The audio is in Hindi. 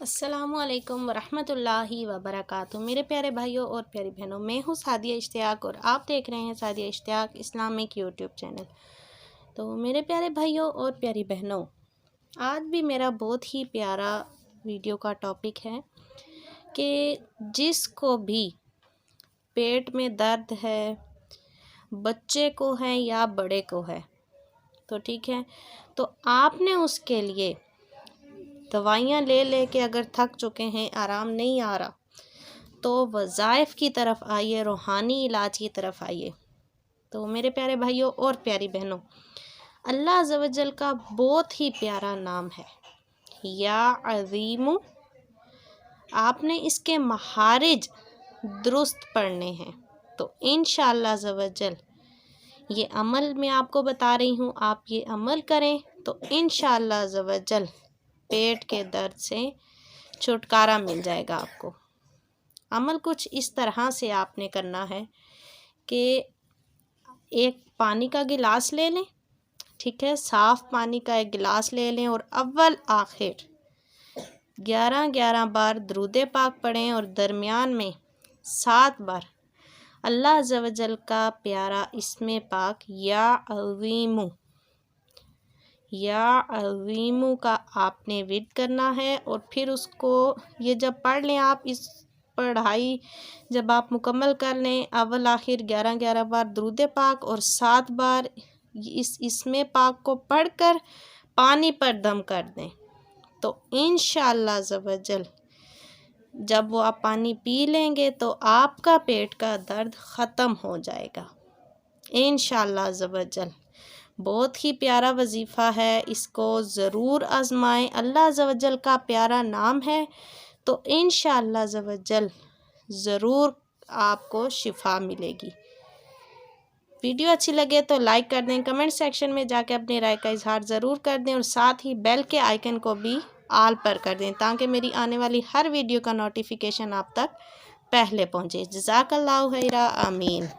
अस्सलामुअलैकुम वरहमतुल्लाहि वबरकातुहू। मेरे प्यारे भाइयों और प्यारी बहनों, मैं हूँ सादिया इश्तियाक और आप देख रहे हैं Sadia Ishtiaq Islamic YouTube channel. तो मेरे प्यारे भाइयों और प्यारी बहनों, आज भी मेरा बहुत ही प्यारा वीडियो का टॉपिक है कि जिसको भी पेट में दर्द है, बच्चे को है या बड़े को है, तो ठीक है, तो आपने उसके लिए दवाइयाँ ले के अगर थक चुके हैं, आराम नहीं आ रहा, तो वज़ाइफ की तरफ आइए, रूहानी इलाज की तरफ आइए। तो मेरे प्यारे भाइयों और प्यारी बहनों, अल्लाह अज़्ज़ व जल का बहुत ही प्यारा नाम है या अज़ीमु। आपने इसके महारिज दुरुस्त पढ़ने हैं, तो इंशाअल्लाह अज़्ज़ व जल ये अमल मैं आपको बता रही हूँ, आप ये अमल करें तो इंशाअल्लाह अज़्ज़ व जल पेट के दर्द से छुटकारा मिल जाएगा आपको। अमल कुछ इस तरह से आपने करना है कि एक पानी का गिलास ले लें, ठीक है, साफ़ पानी का एक गिलास ले लें और अव्वल आखिर 11-11 बार दरूद पाक पढ़ें और दरमियान में 7 बार अल्लाह अज़्ज़ व जल का प्यारा इस्मे पाक या अज़ीमु का आपने विद करना है। और फिर उसको ये जब पढ़ लें, आप इस पढ़ाई जब आप मुकम्मल कर लें, अव्वल आखिर 11-11 बार दरूद पाक और 7 बार इसमें पाक को पढ़कर पानी पर दम कर दें, तो इंशाअल्लाह अज़्ज़ व जल जब वो आप पानी पी लेंगे तो आपका पेट का दर्द ख़त्म हो जाएगा इंशाअल्लाह अज़्ज़ व जल। बहुत ही प्यारा वजीफ़ा है, इसको ज़रूर आज़माएं। अल्लाह अज़्ज़ व जल का प्यारा नाम है, तो इंशाअल्लाह अज़्ज़ व जल ज़रूर आपको शिफा मिलेगी। वीडियो अच्छी लगे तो लाइक कर दें, कमेंट सेक्शन में जाके अपनी राय का इजहार ज़रूर कर दें और साथ ही बेल के आइकन को भी आल पर कर दें ताकि मेरी आने वाली हर वीडियो का नोटिफिकेशन आप तक पहले पहुँचे। जज़ाकल्लाहु खैरा, आमीन।